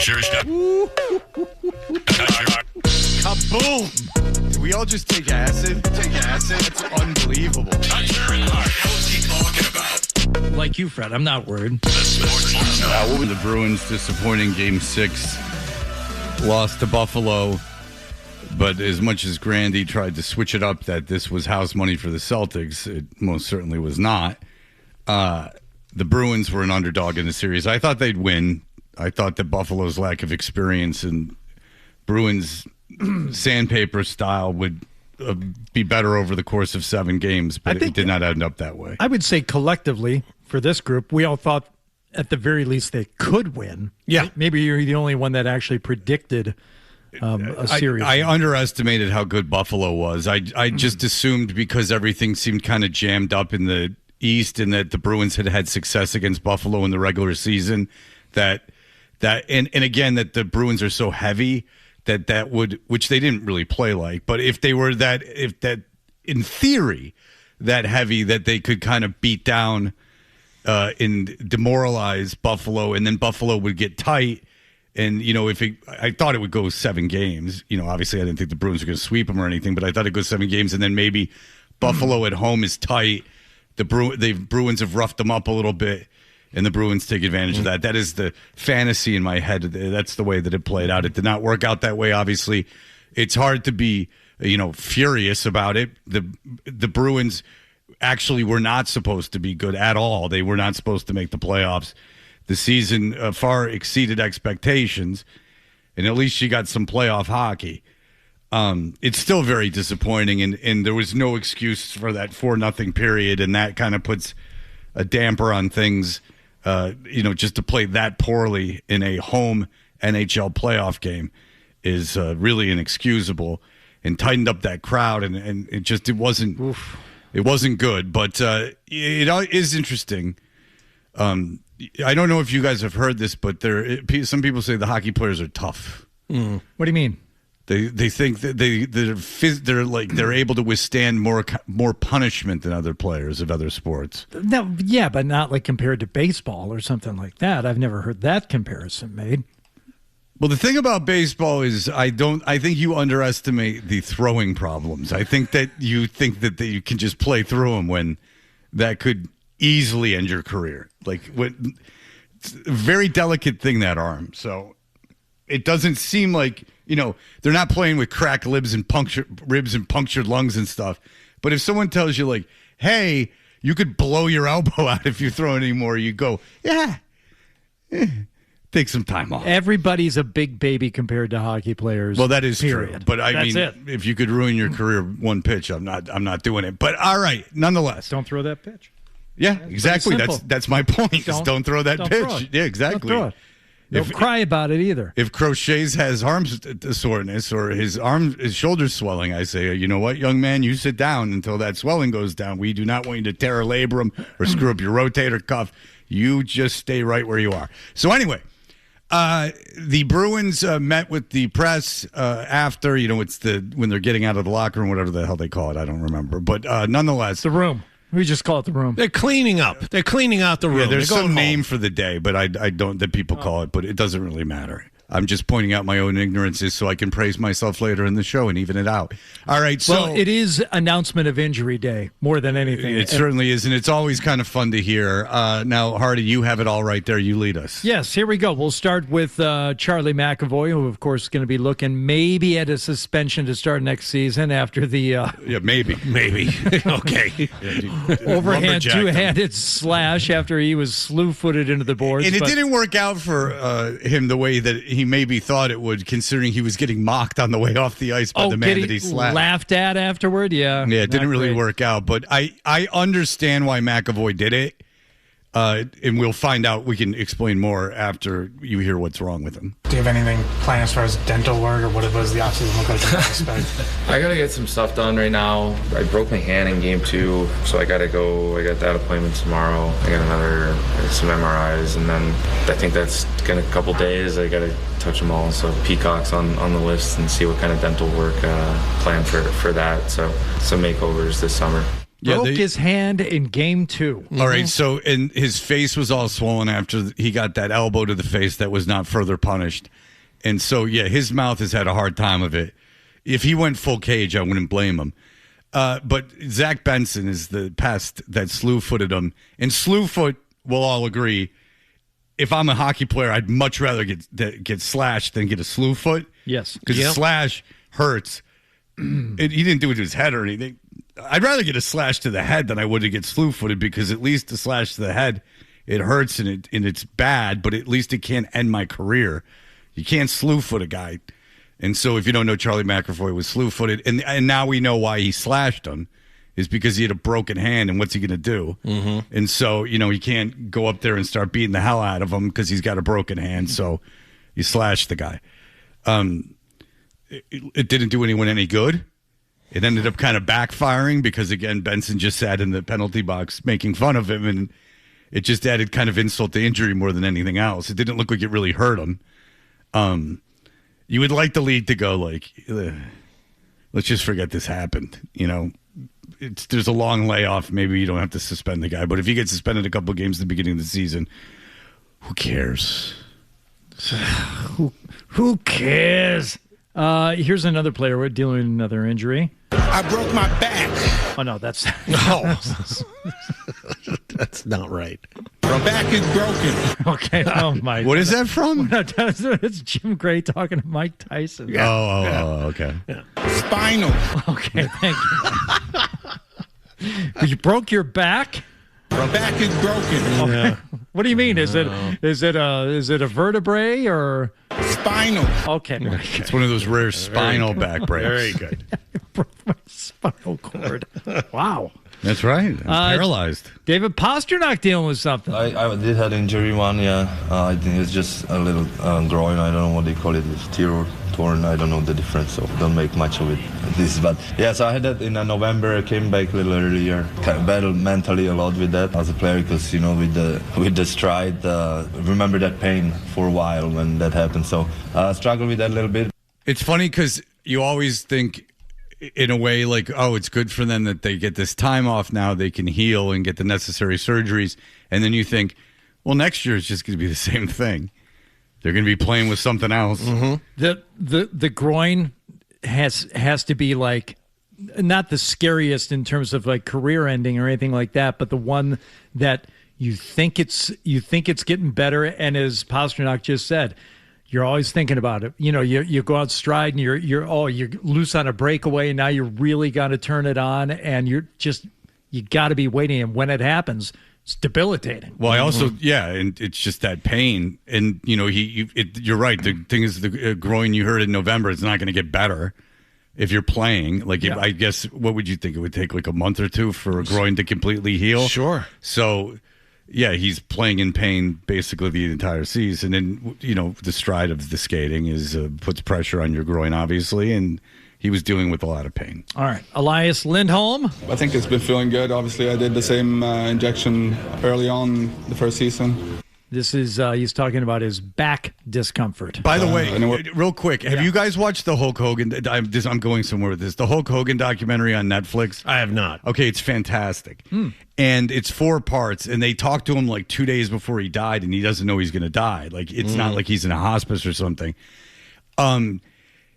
That's your stuff. Kaboom! Did we all just take acid? That's unbelievable. Toucher and Hart. What's he talking about? Like you, Fred. I'm not worried. The Sports What were the Bruins' disappointing Game 6 loss to Buffalo? But as much as Grandy tried to switch it up that this was house money for the Celtics, it most certainly was not. The Bruins were an underdog in the series. I thought they'd win. I thought that Buffalo's lack of experience and Bruins' sandpaper style would be better over the course of 7 games, but it did not end up that way. I would say collectively for this group, we all thought at the very least they could win. Yeah. Maybe you're the only one that actually predicted a series. I underestimated how good Buffalo was. I just assumed because everything seemed kind of jammed up in the East and that the Bruins had success against Buffalo in the regular season and again that the Bruins are so heavy that would, which they didn't really play like, but if they were that in theory that heavy that they could kind of beat down and demoralize Buffalo, and then Buffalo would get tight. And, I thought it would go 7 games. Obviously I didn't think the Bruins were going to sweep them or anything, but I thought it'd go 7 games, and then maybe Buffalo at home is tight. The Bruins have roughed them up a little bit, and the Bruins take advantage of that. That is the fantasy in my head. That's the way that it played out. It did not work out that way, obviously. It's hard to be, furious about it. The Bruins actually were not supposed to be good at all. They were not supposed to make the playoffs. The season far exceeded expectations, and at least you got some playoff hockey. It's still very disappointing, and there was no excuse for that 4-0 period, and that kind of puts a damper on things, just to play that poorly in a home NHL playoff game is really inexcusable, and tightened up that crowd, and it wasn't good, but it is interesting. I don't know if you guys have heard this, but some people say the hockey players are tough. What do you mean? They think that they're able to withstand more punishment than other players of other sports. No, yeah, but not like compared to baseball or something like that. I've never heard that comparison made. Well, the thing about baseball is I think you underestimate the throwing problems. I think that you think that you can just play through them when that could easily end your career. It's a very delicate thing, that arm. So it doesn't seem like, they're not playing with cracked ribs and punctured lungs and stuff. But if someone tells you hey, you could blow your elbow out if you throw it anymore, you go, yeah, take some time off. Everybody's a big baby compared to hockey players. Well, that is period. true. But if you could ruin your career one pitch, I'm not doing it. But all right, nonetheless, don't throw that pitch. Yeah, exactly. That's my point. Don't throw that pitch. Yeah, exactly. Don't throw it. Don't cry about it either. If Crochet's has arm soreness or his shoulder's swelling, I say, you know what, young man, you sit down until that swelling goes down. We do not want you to tear a labrum or screw up your rotator cuff. You just stay right where you are. So anyway, the Bruins met with the press after, it's when they're getting out of the locker room, whatever the hell they call it. I don't remember. But nonetheless. The room. We just call it the room. They're cleaning up. They're cleaning out the room. Yeah, there's some name for the day, but I don't that people call it, but it doesn't really matter. I'm just pointing out my own ignorances so I can praise myself later in the show and even it out. All right, so... Well, it is announcement of injury day more than anything. It certainly is, and it's always kind of fun to hear. Now, Hardy, you have it all right there. You lead us. Yes, here we go. We'll start with Charlie McAvoy, who, of course, is going to be looking maybe at a suspension to start next season after the... yeah, maybe. Okay. Overhand, two-handed slash after he was slew-footed into the boards. And it didn't work out for him the way that he maybe thought it would, considering he was getting mocked on the way off the ice by the man that he slapped. Laughed at afterward, yeah. Yeah, it didn't really work out, but I understand why McAvoy did it, and we'll find out. We can explain more after you hear what's wrong with him. Do you have anything planned as far as dental work, or what does the offseason look like in that respect? I got to get some stuff done right now. I broke my hand in game 2, so I got to go. I got that appointment tomorrow. I got some MRIs, and then I think that's in a couple days. I got to touch them all. So Peacock's on the list and see what kind of dental work planned for that. So some makeovers this summer. Broke his hand in game 2. All right, so and his face was all swollen after he got that elbow to the face that was not further punished. And so, yeah, his mouth has had a hard time of it. If he went full cage, I wouldn't blame him. But Zach Benson is the pest that slew-footed him. And slew-foot, we'll all agree, if I'm a hockey player, I'd much rather get slashed than get a slew-foot. Yes. Because a slash hurts. He didn't do it to his head or anything. I'd rather get a slash to the head than I would to get slew-footed, because at least a slash to the head, it hurts and it's bad, but at least it can't end my career. You can't slew-foot a guy. And so if you don't know, Charlie McAvoy was slew-footed, and now we know why he slashed him, is because he had a broken hand, and what's he going to do? Mm-hmm. And so, he can't go up there and start beating the hell out of him because he's got a broken hand, so you slashed the guy. It didn't do anyone any good. It ended up kind of backfiring because, again, Benson just sat in the penalty box making fun of him, and it just added kind of insult to injury more than anything else. It didn't look like it really hurt him. You would like the league to go like, let's just forget this happened. There's a long layoff. Maybe you don't have to suspend the guy, but if you get suspended a couple of games at the beginning of the season, who cares? Who cares? Here's another player. We're dealing with another injury. I broke my back. Oh, no, that's... No. That's not right. My back is broken. Okay, oh, my... What is that from? It's Jim Gray talking to Mike Tyson. Yeah. Oh, okay. Yeah. Spinal. Okay, thank you. You broke your back? My back is broken. Okay. What do you mean? Is it a vertebrae or spinal? Okay. It's one of those rare spinal back breaks. Very good. Broke my spinal cord. Wow. That's right. I'm paralyzed. David Pasternak dealing with something. I did have injury one, yeah. I think it's just a little groin. I don't know what they call it. It's tear or torn. I don't know the difference, so don't make much of it. But yeah, so I had that in November. I came back a little earlier. Kind of battled mentally a lot with that as a player because, with the stride, remember that pain for a while when that happened. So I struggled with that a little bit. It's funny because you always think, in a way, like, oh, it's good for them that they get this time off now, they can heal and get the necessary surgeries. And then you think, well, next year is just going to be the same thing. They're going to be playing with something else. Mm-hmm. The groin has to be like, not the scariest in terms of like career ending or anything like that, but the one that you think it's getting better. And as Pasternak just said, you're always thinking about it. You go out stride and you're loose on a breakaway, and now you really got to turn it on, and you got to be waiting. And when it happens, it's debilitating. Well, I also, and it's just that pain. And, you're right. The thing is, the groin you hurt in November, it's not going to get better if you're playing. Like, I guess, what would you think? It would take like a month or two for a groin to completely heal? Sure. So, yeah, he's playing in pain basically the entire season. And, the stride of the skating puts pressure on your groin, obviously. And he was dealing with a lot of pain. All right. Elias Lindholm. I think it's been feeling good. Obviously, I did the same injection early on the first season. This is, he's talking about his back discomfort. By the way, real quick, have you guys watched the Hulk Hogan? I'm going somewhere with this. The Hulk Hogan documentary on Netflix? I have not. Okay, it's fantastic. And it's 4 parts, and they talked to him like 2 days before he died, and he doesn't know he's going to die. Like, it's not like he's in a hospice or something.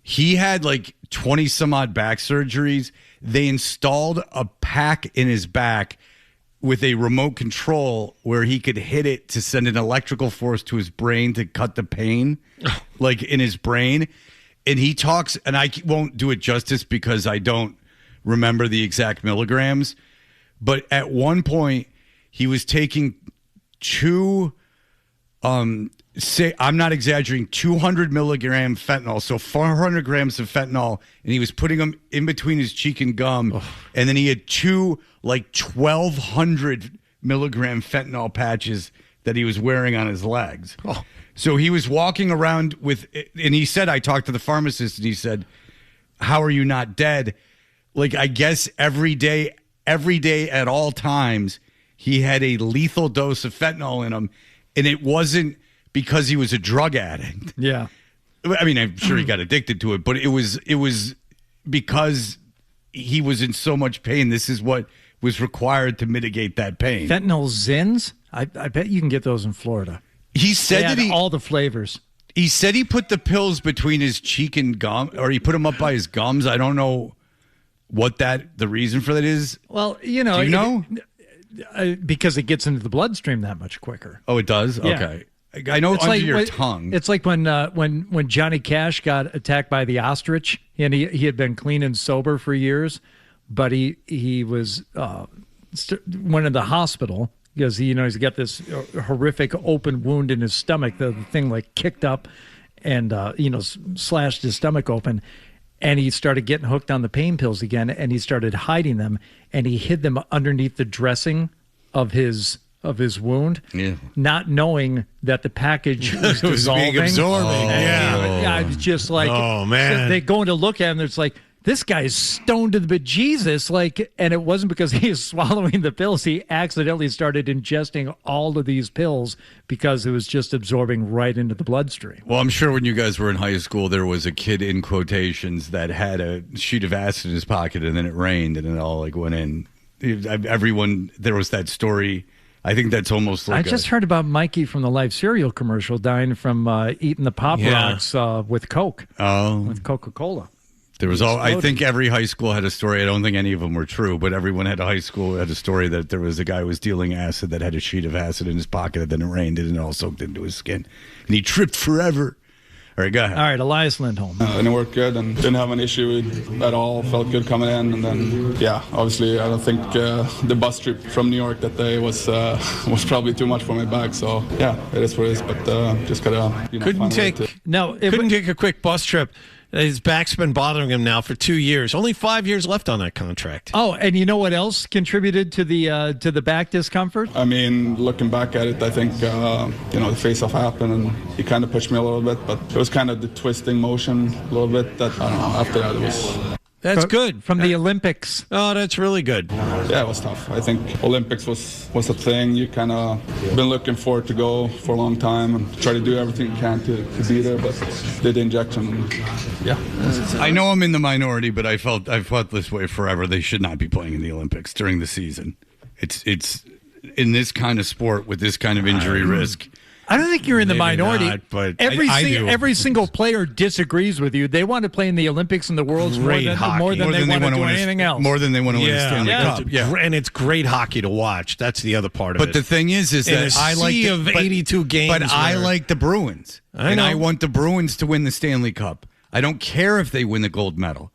He had like 20 some odd back surgeries. They installed a pack in his back with a remote control where he could hit it to send an electrical force to his brain to cut the pain, like in his brain. And he talks, and I won't do it justice because I don't remember the exact milligrams, but at one point he was taking I'm not exaggerating, 200 milligram fentanyl, so 400 grams of fentanyl, and he was putting them in between his cheek and gum, and then he had 2 like 1,200 milligram fentanyl patches that he was wearing on his legs. So he was walking around with, and he said, I talked to the pharmacist, and he said, how are you not dead? Like, I guess every day at all times, he had a lethal dose of fentanyl in him, and it wasn't because he was a drug addict. Yeah. I mean, I'm sure he got addicted to it, but it was because he was in so much pain. This is what was required to mitigate that pain. Fentanyl Zins? I bet you can get those in Florida. He said They that had all the flavors. he said he put the pills between his cheek and gum, or he put them up by his gums. I don't know what the reason for that is. Well, you know. Do you know? Because it gets into the bloodstream that much quicker. Oh, it does? Yeah. Okay. I know it's under your tongue. It's like when Johnny Cash got attacked by the ostrich, and he had been clean and sober for years, but he was went in the hospital because he's got this horrific open wound in his stomach. The thing like kicked up and slashed his stomach open, and he started getting hooked on the pain pills again, and he started hiding them, and he hid them underneath the dressing of his wound, not knowing that the package was dissolving. Being absorbing. Yeah, it's just like, oh man, they go in to look at him. It's like, this guy's stoned to the bejesus. Like, and it wasn't because he was swallowing the pills. He accidentally started ingesting all of these pills because it was just absorbing right into the bloodstream. Well, I'm sure when you guys were in high school, there was a kid in quotations that had a sheet of acid in his pocket, and then it rained, and it all like went in. Everyone, there was that story. I think that's almost like I just heard about Mikey from the Life cereal commercial dying from eating the Pop Rocks with Coke. Oh, with Coca-Cola. There was I think every high school had a story. I don't think any of them were true, but everyone had a story that there was a guy who was dealing acid that had a sheet of acid in his pocket, and then it rained and it all soaked into his skin, and he tripped forever. All right, go ahead. All right, Elias Lindholm. And it worked good and didn't have an issue with at all. Felt good coming in. And then, obviously, I don't think the bus trip from New York that day was probably too much for my back. So, it is what it is. But just got to, couldn't take a quick bus trip. His back's been bothering him now for 2 years. Only 5 years left on that contract. Oh, and you know what else contributed to the back discomfort? I mean, looking back at it, I think the face-off happened and he kind of pushed me a little bit, but it was kind of the twisting motion a little bit. That I don't know. After that, it was. That's good. From the Olympics. Oh, that's really good. Yeah, it was tough. I think Olympics was a thing you kind of been looking forward to go for a long time and try to do everything you can to be there, but did the injection. I know I'm in the minority, but I've felt this way forever. They should not be playing in the Olympics during the season. It's in this kind of sport with this kind of injury risk. I don't think you're in the minority. Not, but every single player disagrees with you. They want to play in the Olympics and the Worlds more than they want to do anything else. More than they want to win a Stanley Cup. Yeah, and it's great hockey to watch. That's the other part of it. But the thing is that I like of 82 games. But I like the Bruins, I want the Bruins to win the Stanley Cup. I don't care if they win the gold medal.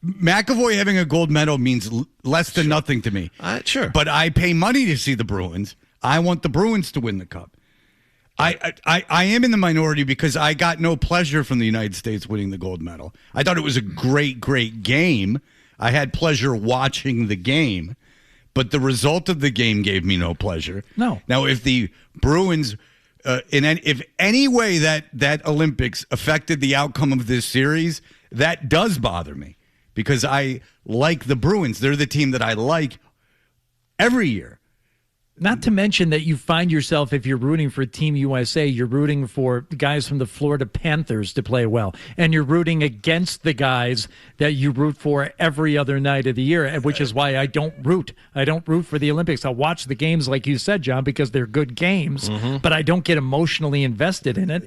McAvoy having a gold medal means less than nothing to me. Sure, but I pay money to see the Bruins. I want the Bruins to win the cup. I am in the minority because I got no pleasure from the United States winning the gold medal. I thought it was a great, great game. I had pleasure watching the game, but the result of the game gave me no pleasure. No. Now, if the Bruins, if any way that Olympics affected the outcome of this series, that does bother me because I like the Bruins. They're the team that I like every year. Not to mention that you find yourself, if you're rooting for Team USA, you're rooting for guys from the Florida Panthers to play well. And you're rooting against the guys that you root for every other night of the year, which is why I don't root. I don't root for the Olympics. I'll watch the games, like you said, John, because they're good games, but I don't get emotionally invested in it.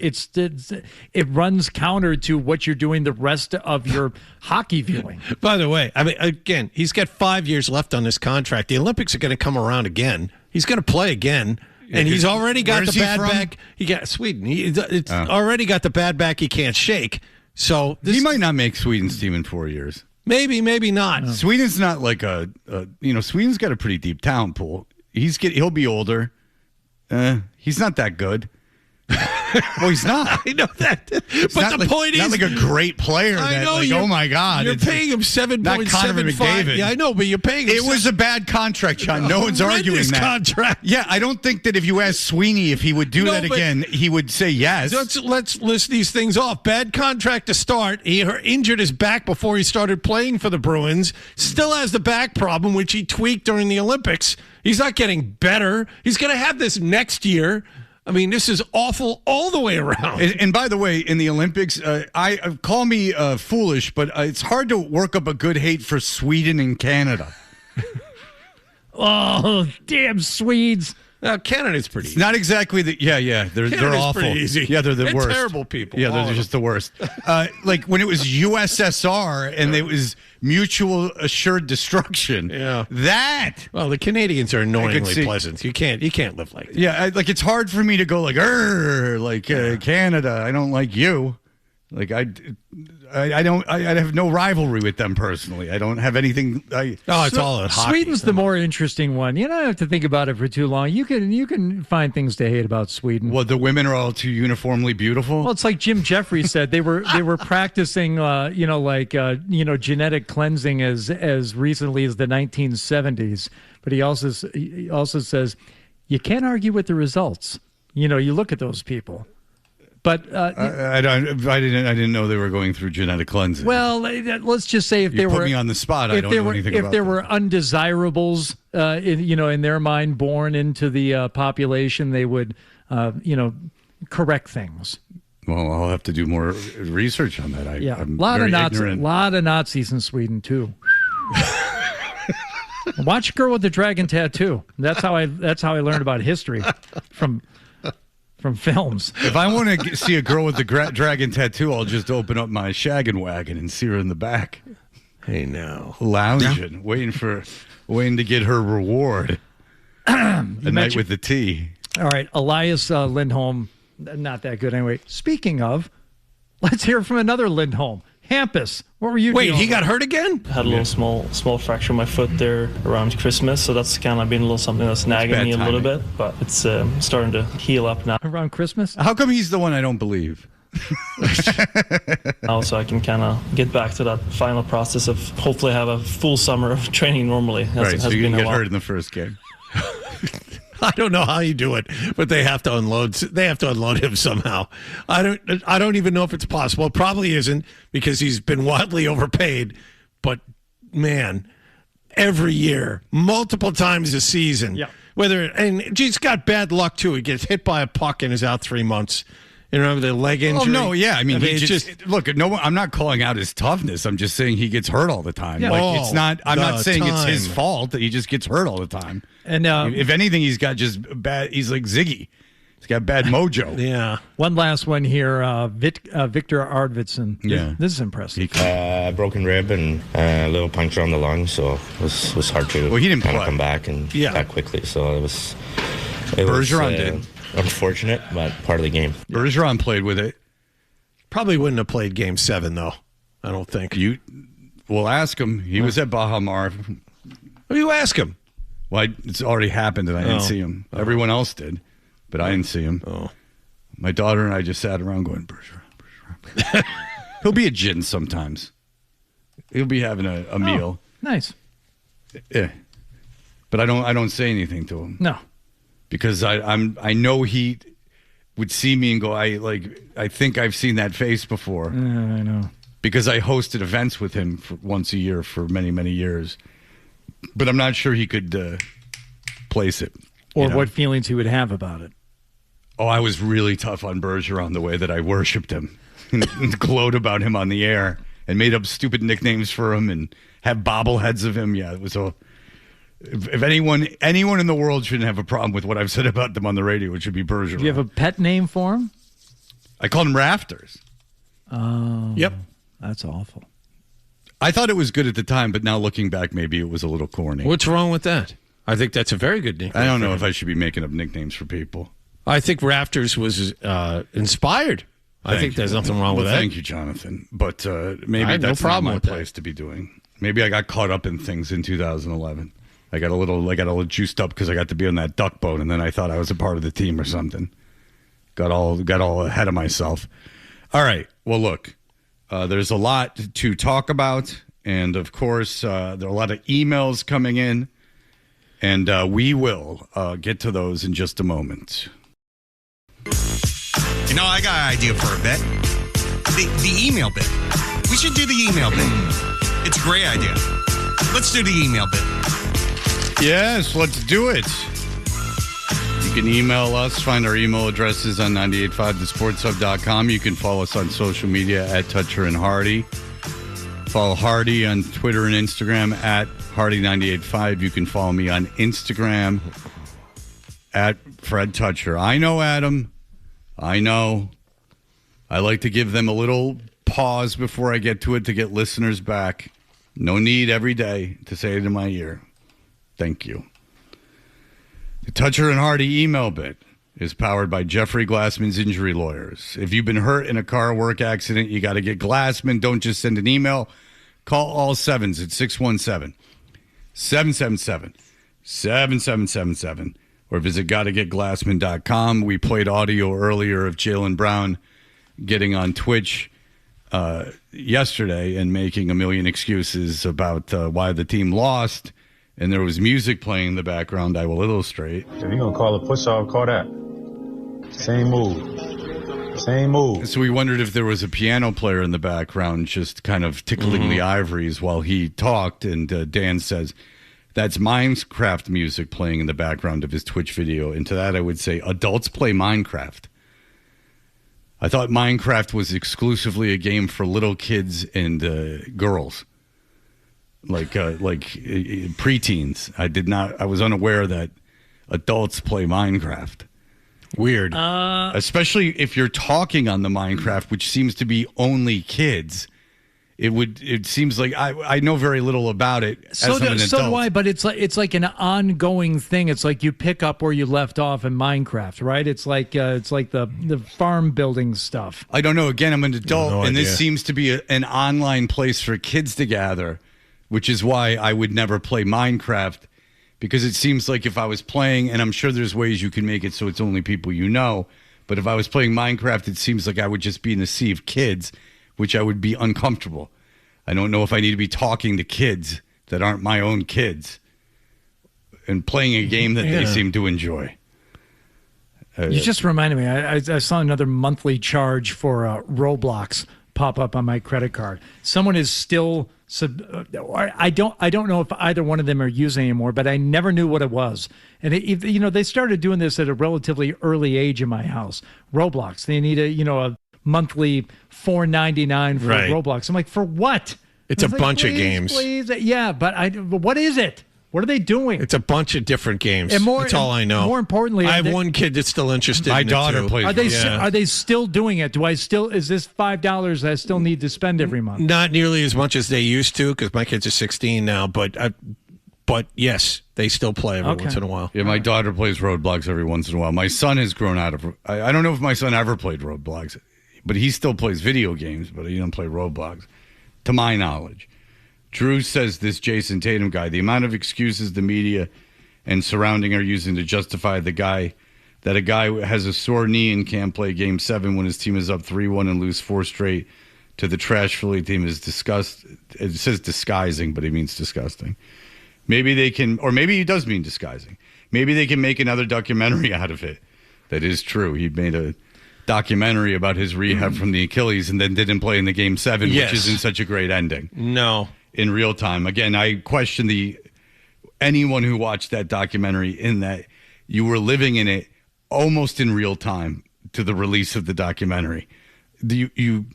It runs counter to what you're doing the rest of your hockey viewing. By the way, I mean, again, he's got 5 years left on this contract. The Olympics are going to come around again. He's going to play again, and he's already got the bad back. He got Sweden. It's already got the bad back he can't shake. So he might not make Sweden's team in 4 years. Maybe not. Sweden's not like Sweden's got a pretty deep talent pool. He'll be older. He's not that good. Well, he's not. I know that. But the point is, not like a great player. I know. Oh my God! You're paying him $7.75. Yeah, I know, but you're paying him. It was a bad contract, John. No one's arguing that contract. Yeah, I don't think that if you asked Sweeney if he would do that again, he would say yes. Let's list these things off. Bad contract to start. He injured his back before he started playing for the Bruins. Still has the back problem, which he tweaked during the Olympics. He's not getting better. He's going to have this next year. I mean, this is awful all the way around. And by the way, in the Olympics, call me foolish, but it's hard to work up a good hate for Sweden and Canada. Oh, damn Swedes. Canada's pretty easy. Not exactly the they're Canada's awful. pretty easy. Yeah, they're the They're worst. terrible people, Yeah, all they're of just the worst. Like when it was USSR and it was mutual assured destruction. Yeah. That. Well, the Canadians are annoyingly see- pleasant. You can't live like that. Yeah, like it's hard for me to go like, Canada, I don't like you. Like I have no rivalry with them personally. I don't have anything. It's all at hockey. Sweden's the more interesting one. You don't have to think about it for too long. You can find things to hate about Sweden. Well, the women are all too uniformly beautiful. Well, it's like Jim Jeffries said they were practicing, genetic cleansing as recently as the 1970s. But he also says you can't argue with the results. You look at those people. But I didn't know they were going through genetic cleansing. well, let's just say if You they put were me on the spot. I don't know anything about if there that. were undesirables, in their mind, born into the population, they would, correct things. Well, I'll have to do more research on that. I'm a very lot ignorant. of Nazis in Sweden too. Watch Girl with the Dragon Tattoo. That's how I learned about history from films. If I want to see a girl with the dragon tattoo, I'll just open up my shaggin' wagon and see her in the back. Hey, now. Lounging, waiting to get her reward. A night with the tea. All right, Elias Lindholm, not that good anyway. Speaking of, let's hear from another Lindholm. Hampus, what were you doing? Wait, he got hurt again? Had a little small fracture in my foot there around Christmas, so that's kind of been a little something that's nagging me a little bit, but it's starting to heal up now. Around Christmas? How come he's the one I don't believe? Now, so I can kind of get back to that final process of hopefully have a full summer of training normally. Right, so you been can a get while. hurt in the first game. I don't know how you do it, but they have to unload. They have to unload him somehow. I don't even know if it's possible. It probably isn't because he's been wildly overpaid. But man, every year, multiple times a season. Yeah. And he's got bad luck too. He gets hit by a puck and is out 3 months. You know, the leg injury. Oh no, yeah. I mean, he it's just look. No, I'm not calling out his toughness. I'm just saying he gets hurt all the time. Yeah. Like it's not. I'm not saying it's his time. fault that he just gets hurt all the time. And If anything, he's got just bad. He's like Ziggy. He's got bad mojo. Yeah. one last one here, Victor Arvidsson. Yeah. This is impressive. Broken rib and a little puncture on the lung, so it was hard to Well, he didn't kind of play. come back and that quickly. So it was Bergeron did. Unfortunate, but part of the game. Bergeron played with it. Probably wouldn't have played Game 7 though. I don't think. We'll ask him. He was at Baja Mar. You ask him. Well, it's already happened, and I didn't see him. Everyone else did, but I didn't see him. Oh. My daughter and I just sat around going, Bergeron. He'll be at gin sometimes. He'll be having a meal. Nice. Yeah. But I don't say anything to him. No. Because I know he would see me and go, I think I've seen that face before. I know. Because I hosted events with him once a year for many, many years. But I'm not sure he could place it. Or what feelings he would have about it. Oh, I was really tough on Bergeron the way that I worshipped him and glowed about him on the air and made up stupid nicknames for him and have bobbleheads of him. Yeah, it was all. If anyone in the world shouldn't have a problem with what I've said about them on the radio, it should be Bergeron. Do you have a pet name for him? I called him Rafters. Oh. Yep. That's awful. I thought it was good at the time, but now looking back, maybe it was a little corny. What's wrong with that? I think that's a very good nickname. I don't know if I should be making up nicknames for people. I think Rafters was inspired. I think there's nothing wrong with that. Thank you, Jonathan. But maybe I have no that's problem not my with that. place to be doing. Maybe I got caught up in things in 2011. I got a little juiced up because I got to be on that duck boat, and then I thought I was a part of the team or something. Got all ahead of myself. All right. Well, look, there's a lot to talk about, and of course, there are a lot of emails coming in, and we will get to those in just a moment. You know, I got an idea for a bit. The email bit. We should do the email bit. It's a great idea. Let's do the email bit. Yes, let's do it. You can email us. Find our email addresses on 985thesportshub.com. You can follow us on social media at Toucher and Hardy. Follow Hardy on Twitter and Instagram at Hardy985. You can follow me on Instagram at Fred Toucher. I know, Adam. I know. I like to give them a little pause before I get to it to get listeners back. No need every day to say it in my ear. Thank you. The Toucher and Hardy email bit is powered by Jeffrey Glassman's Injury Lawyers. If you've been hurt in a car or work accident, you got to get Glassman. Don't just send an email. Call all sevens at 617-777-7777 or visit gottagetglassman.com. We played audio earlier of Jaylen Brown getting on Twitch yesterday and making a million excuses about why the team lost. And there was music playing in the background. I will illustrate. If you're going to call a push-off, call that. Same move. Same move. So we wondered if there was a piano player in the background just kind of tickling the ivories while he talked. And Dan says, that's Minecraft music playing in the background of his Twitch video. And to that I would say, adults play Minecraft. I thought Minecraft was exclusively a game for little kids and girls. Like preteens. I was unaware that adults play Minecraft. Weird. Especially if you're talking on the Minecraft, which seems to be only kids. It seems like I know very little about it as an adult. So do I, but it's like an ongoing thing. It's like you pick up where you left off in Minecraft, right? It's like the farm building stuff. I don't know. Again, I'm an adult, and this idea. seems to be an online place for kids to gather, which is why I would never play Minecraft, because it seems like if I was playing, and I'm sure there's ways you can make it so it's only people you know, but if I was playing Minecraft, it seems like I would just be in a sea of kids, which I would be uncomfortable. I don't know if I need to be talking to kids that aren't my own kids and playing a game that they seem to enjoy. You just reminded me. I saw another monthly charge for Roblox pop up on my credit card. Someone is still. I don't know if either one of them are using anymore, but I never knew what it was. And they started doing this at a relatively early age in my house. Roblox. They need a monthly $4.99 for Roblox. I'm like, for what? It's a bunch of games. Please. Yeah, but what is it? What are they doing? It's a bunch of different games. That's all I know. More importantly, I have one kid that's still interested. My in daughter it too. plays. Are they still doing it? Is this $5 I still need to spend every month? Not nearly as much as they used to, because my kids are 16 now. But yes, they still play every once in a while. Yeah, my daughter plays Roblox every once in a while. My son has grown out of. I don't know if my son ever played Roblox, but he still plays video games, but he don't play Roblox, to my knowledge. Drew says this Jason Tatum guy, the amount of excuses the media and surrounding are using to justify a guy has a sore knee and can't play Game 7 when his team is up 3-1 and lose 4 straight to the trash Philly team is it says disguising, but he means disgusting. Maybe they can, or maybe he does mean disguising. Maybe they can make another documentary out of it. That is true. He made a documentary about his rehab from the Achilles and then didn't play in the Game 7, which isn't such a great ending. No. In real time. Again, I question anyone who watched that documentary in that you were living in it almost in real time to the release of the documentary. Do you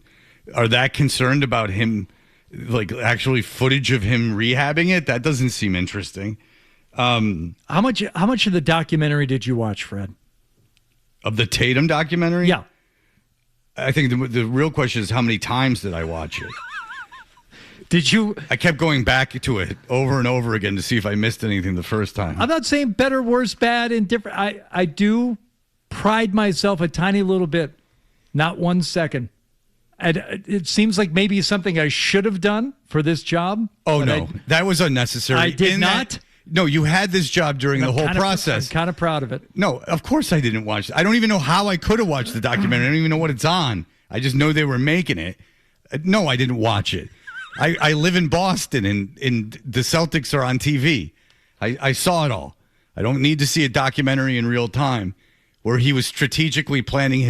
are that concerned about him, like actually footage of him rehabbing it? That doesn't seem interesting. How much of the documentary did you watch, Fred? Of the Tatum documentary? Yeah. I think the real question is how many times did I watch it? Did you? I kept going back to it over and over again to see if I missed anything the first time. I'm not saying better, worse, bad, indifferent. I do pride myself a tiny little bit, not 1 second. And it seems like maybe something I should have done for this job. Oh, no. That was unnecessary. I did not. No, you had this job during the whole process. I'm kind of proud of it. No, of course I didn't watch it. I don't even know how I could have watched the documentary. I don't even know what it's on. I just know they were making it. No, I didn't watch it. I live in Boston, and the Celtics are on TV. I saw it all. I don't need to see a documentary in real time where he was strategically planning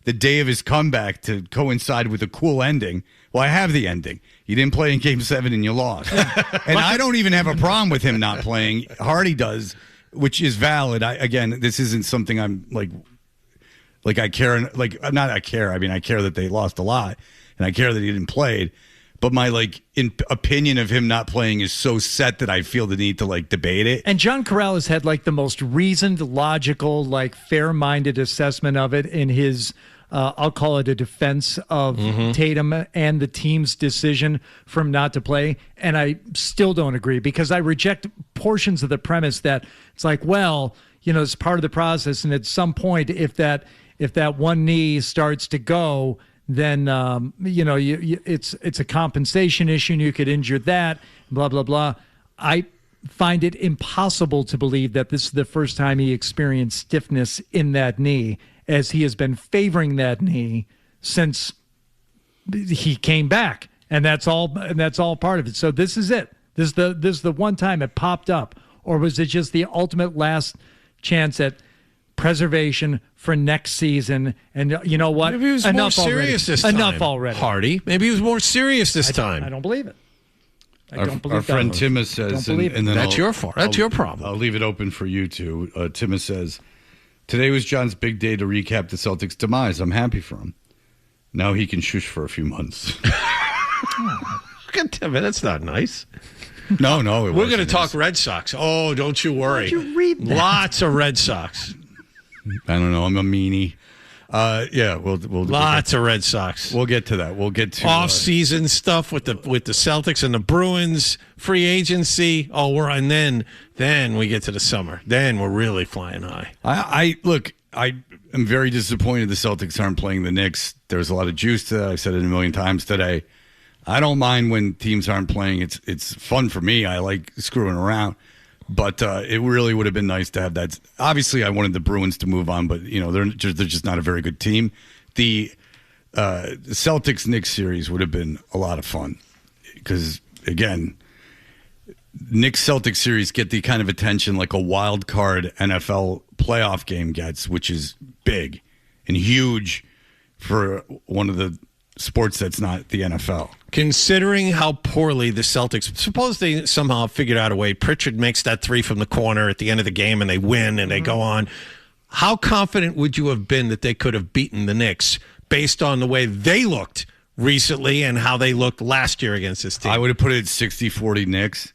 the day of his comeback to coincide with a cool ending. Well, I have the ending. You didn't play in Game 7 and you lost. And I don't even have a problem with him not playing. Hardy does, which is valid. Again, this isn't something I'm like I care. Like, not I care. I mean, I care that they lost a lot, and I care that he didn't play. but my opinion of him not playing is so set that I feel the need to debate it. And John Corral has had the most reasoned, logical, fair-minded assessment of it in his, I'll call it a defense of Tatum and the team's decision for him not to play. And I still don't agree because I reject portions of the premise that it's it's part of the process. And at some point, if that one knee starts to go, then it's a compensation issue and you could injure that, blah, blah, blah. I find it impossible to believe that this is the first time he experienced stiffness in that knee, as he has been favoring that knee since he came back. And that's all part of it. So this is it. This is the one time it popped up. Or was it just the ultimate last chance at preservation for next season? And you know what? Maybe he was more serious this time. Enough already. Hardy. Maybe he was more serious this time. I don't believe it. Our friend Timma says, and then that's your fault. That's your problem. I'll leave it open for you two. Timma says, today was John's big day to recap the Celtics' demise. I'm happy for him. Now he can shush for a few months. Look at Timma. That's not nice. No, we're going to talk Red Sox. Oh, don't you worry. Why'd you read that? Lots of Red Sox. I don't know. I'm a meanie. We'll lots of Red Sox. We'll get to that. We'll get to off-season stuff with the Celtics and the Bruins, free agency. And then we get to the summer. Then we're really flying high. I am very disappointed the Celtics aren't playing the Knicks. There's a lot of juice to that. I said it a million times today. I don't mind when teams aren't playing. It's fun for me. I like screwing around. But it really would have been nice to have that. Obviously, I wanted the Bruins to move on, but they're just not a very good team. The Celtics-Knicks series would have been a lot of fun because, again, Knicks-Celtics series get the kind of attention like a wild card NFL playoff game gets, which is big and huge for one of the sports that's not the NFL. Considering how poorly the Celtics, suppose they somehow figured out a way, Pritchard makes that three from the corner at the end of the game and they win and they go on. How confident would you have been that they could have beaten the Knicks based on the way they looked recently and how they looked last year against this team? I would have put it 60-40 Knicks.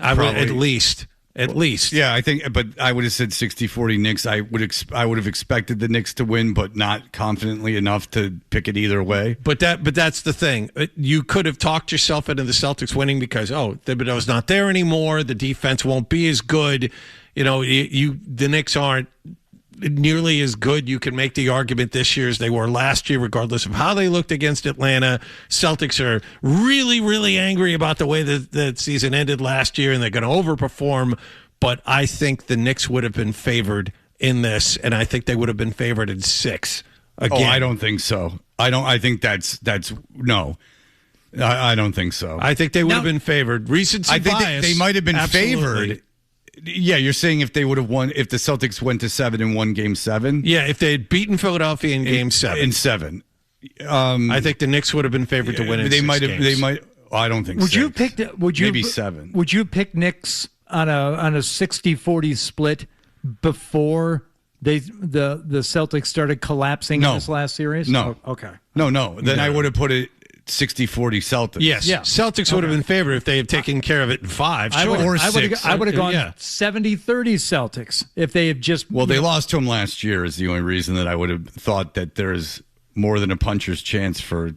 I would at least. Yeah, I think, but I would have said 60-40 Knicks. I would have expected the Knicks to win, but not confidently enough to pick it either way. But that's the thing. You could have talked yourself into the Celtics winning because Thibodeau's not there anymore. The defense won't be as good. The Knicks aren't nearly as good. You can make the argument this year as they were last year, regardless of how they looked against Atlanta. Celtics are really, really angry about the way that the season ended last year, and they're going to overperform. But I think the Knicks would have been favored in this, and I think they would have been favored in 6. Again. Oh, I don't think so. I think that's no. I don't think so. I think they would have been favored. Recency bias. I think they might have been absolutely. favored. Yeah, you're saying if they would have won, if the Celtics went to 7 and won Game 7? Yeah, if they had beaten Philadelphia in Game 7. In 7. I think the Knicks would have been favored to win in 6 games. They might. I don't think. Would 6. you pick? Maybe 7? Would you pick Knicks on a 60-40 split before the Celtics started collapsing in this last series? No. Oh, okay. No. Then I would have put it 60-40 Celtics. Yes. Yeah. Celtics would have been favored if they had taken care of it in 5. I would have gone Yeah. 70-30 Celtics if they had just. Well, they lost to them last year is the only reason that I would have thought that there's more than a puncher's chance for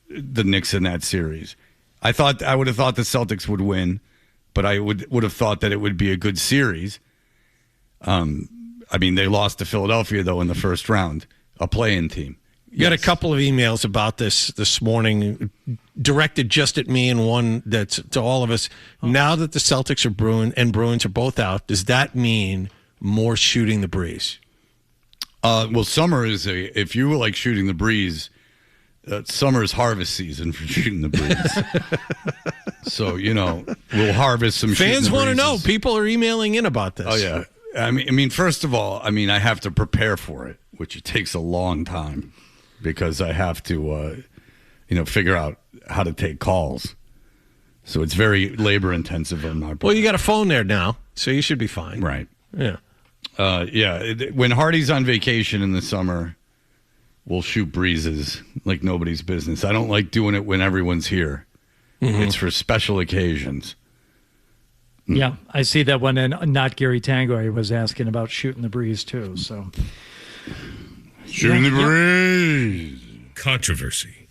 the Knicks in that series. I would have thought the Celtics would win, but I would have thought that it would be a good series. They lost to Philadelphia, though, in the first round, a play-in team. You got a couple of emails about this morning, directed just at me and one that's to all of us. Now that the Celtics and Bruins are both out, does that mean more shooting the breeze? Well, summer is if you like shooting the breeze, summer is harvest season for shooting the breeze. So, we'll harvest some fans want to know. breezes. People are emailing in about this. Oh, yeah. I mean, first of all, I have to prepare for it, which it takes a long time. Because I have to, figure out how to take calls. So it's very labor intensive on my part. Well, you got a phone there now, so you should be fine. Right. Yeah. When Hardy's on vacation in the summer, we'll shoot breezes like nobody's business. I don't like doing it when everyone's here. Mm-hmm. It's for special occasions. Yeah, I see that one. And not Gary Tanguay was asking about shooting the breeze, too. So, shooting the breeze. Controversy.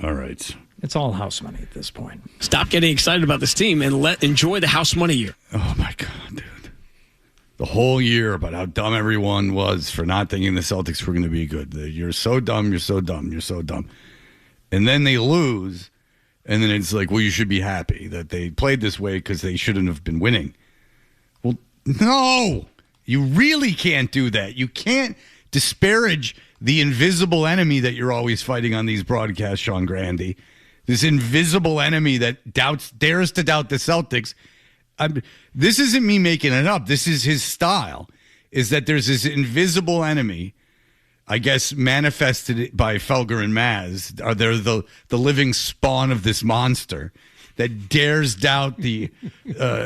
All right. It's all house money at this point. Stop getting excited about this team and enjoy the house money year. Oh, my God, dude. The whole year about how dumb everyone was for not thinking the Celtics were going to be good. You're so dumb, you're so dumb, you're so dumb. And then they lose, and then it's like, well, you should be happy that they played this way because they shouldn't have been winning. Well, no, you really can't do that. You can't disparage the invisible enemy that you're always fighting on these broadcasts, Sean Grandy. This invisible enemy that dares to doubt the Celtics. This isn't me making it up. This is his style, is that there's this invisible enemy, I guess manifested by Felger and Maz. They're the living spawn of this monster that dares doubt the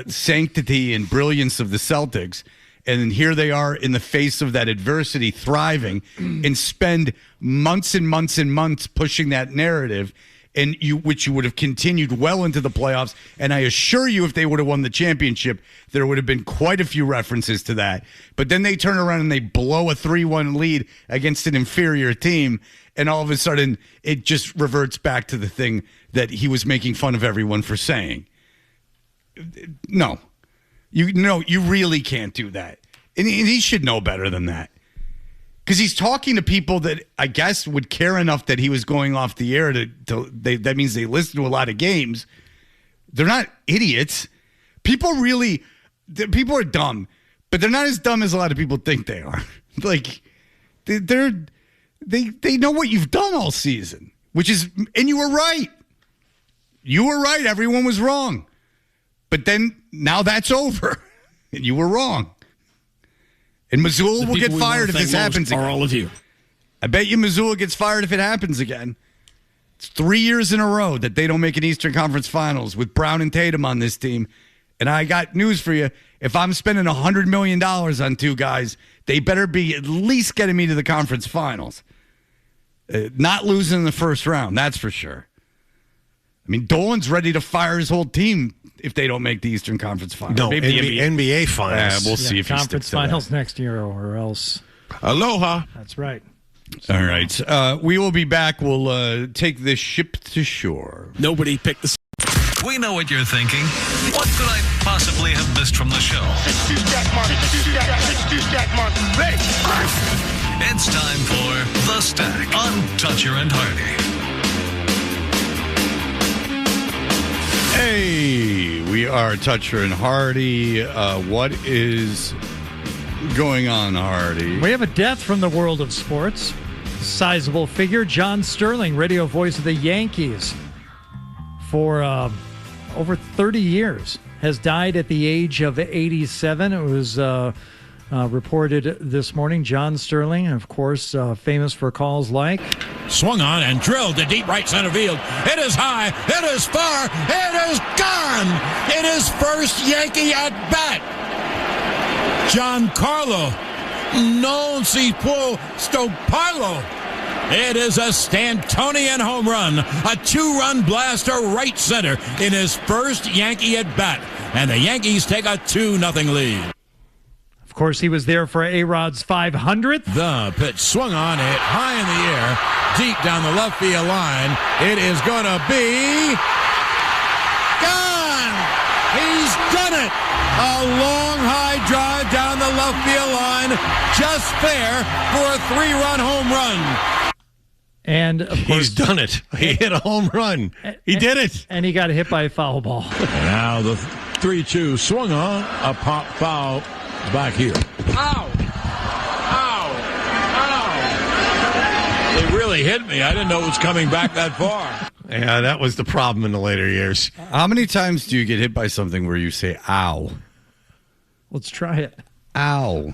sanctity and brilliance of the Celtics. And here they are in the face of that adversity, thriving, and spend months and months and months pushing that narrative, and which you would have continued well into the playoffs. And I assure you, if they would have won the championship, there would have been quite a few references to that. But then they turn around and they blow a 3-1 lead against an inferior team, and all of a sudden it just reverts back to the thing that he was making fun of everyone for saying. No, you really can't do that. And he should know better than that. Because he's talking to people that I guess would care enough that he was going off the air that means they listen to a lot of games. They're not idiots. People are dumb, but they're not as dumb as a lot of people think they are. Like they know what you've done all season, and you were right. You were right. Everyone was wrong. But then now that's over, and you were wrong. And Missoula will get fired if this happens again. All of you. I bet you Missoula gets fired if it happens again. It's 3 years in a row that they don't make an Eastern Conference Finals with Brown and Tatum on this team. And I got news for you. If I'm spending $100 million on two guys, they better be at least getting me to the conference finals. Not losing in the first round, that's for sure. I mean, Dolan's ready to fire his whole team if they don't make the Eastern Conference Finals. No, maybe NBA Finals. We'll see if he Conference sticks to Finals that. next year or else. Aloha. That's right. All right. We will be back. We'll take this ship to shore. Nobody picked the... We know what you're thinking. What could I possibly have missed from the show? It's time for The Stack on Toucher and Hardy. Hey, we are Toucher and Hardy. What is going on, Hardy? We have a death from the world of sports. Sizable figure, John Sterling, radio voice of the Yankees for over 30 years, has died at the age of 87. It was reported this morning. John Sterling, of course, famous for calls like... Swung on and drilled to deep right center field. It is high. It is far. It is gone. It is first Yankee at bat. Giancarlo non si può stopparlo. It is a Stantonian home run. A 2-run blast to right center in his first Yankee at bat. And the Yankees take a 2-0 lead. Of course, he was there for A-Rod's 500th. The pitch swung on, hit high in the air, deep down the left field line. It is going to be gone. He's done it. A long high drive down the left field line, just fair for a 3-run home run. And of course, he's done it. He hit a home run. He did it. And he got hit by a foul ball. And now the 3-2 swung on, a pop foul back here. Ow! Ow! Ow! It really hit me. I didn't know it was coming back that far. Yeah, that was the problem in the later years. How many times do you get hit by something where you say, ow? Let's try it. Ow.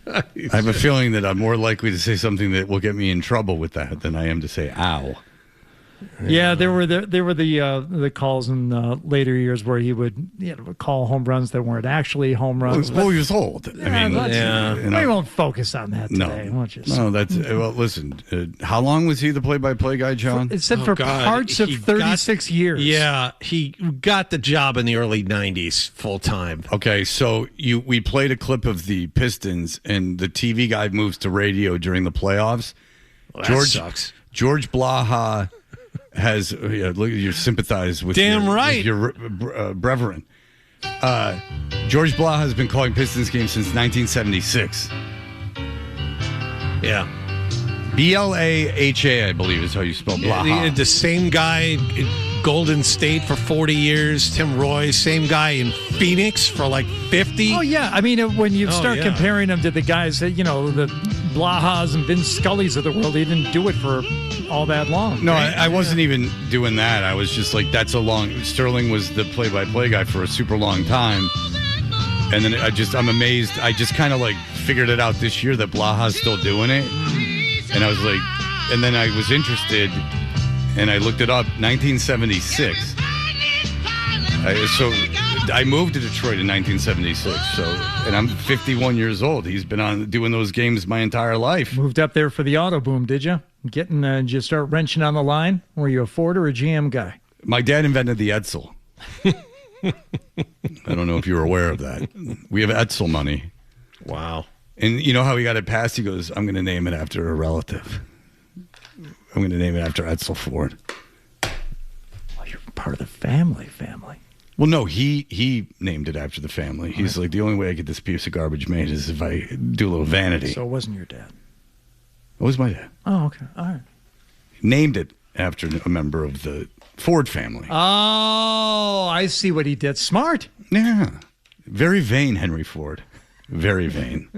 I have a feeling that I'm more likely to say something that will get me in trouble with that than I am to say, ow. Yeah, there were the calls in later years where he would call home runs that weren't actually home runs. Well, he was old. We won't focus on that today. No, that's well. Listen, how long was he the play-by-play guy, John? It said parts of 36 years. Yeah, he got the job in the early 90s full time. Okay, so we played a clip of the Pistons, and the TV guy moves to radio during the playoffs. Well, that sucks. George Blaha has you sympathize with your brethren. George Blaha has been calling Pistons games since 1976. Yeah. Blaha, I believe is how you spell Blaha. The same guy in Golden State for 40 years, Tim Roy, same guy in Phoenix for like 50. Oh, yeah. I mean, when you start comparing him to the guys that, the Blahas and Vince Scullys of the world, he didn't do it for all that long. No, I wasn't even doing that. I was just like, Sterling was the play-by-play guy for a super long time. And then I'm amazed. I just kind of like figured it out this year that Blaha's still doing it. And I was like, and then I was interested and I looked it up, 1976. So I moved to Detroit in 1976. And I'm 51 years old. He's been doing those games my entire life. Moved up there for the auto boom, did you? Did you start wrenching on the line? Were you a Ford or a GM guy? My dad invented the Edsel. I don't know if you were aware of that. We have Edsel money. Wow. And you know how he got it passed? He goes, I'm going to name it after a relative. I'm going to name it after Edsel Ford. Well, you're part of the family. Well, no, he named it after the family. He's like, the only way I get this piece of garbage made is if I do a little vanity. So it wasn't your dad? It was my dad. Oh, okay. All right. Named it after a member of the Ford family. Oh, I see what he did. Smart. Yeah. Very vain, Henry Ford. Very vain.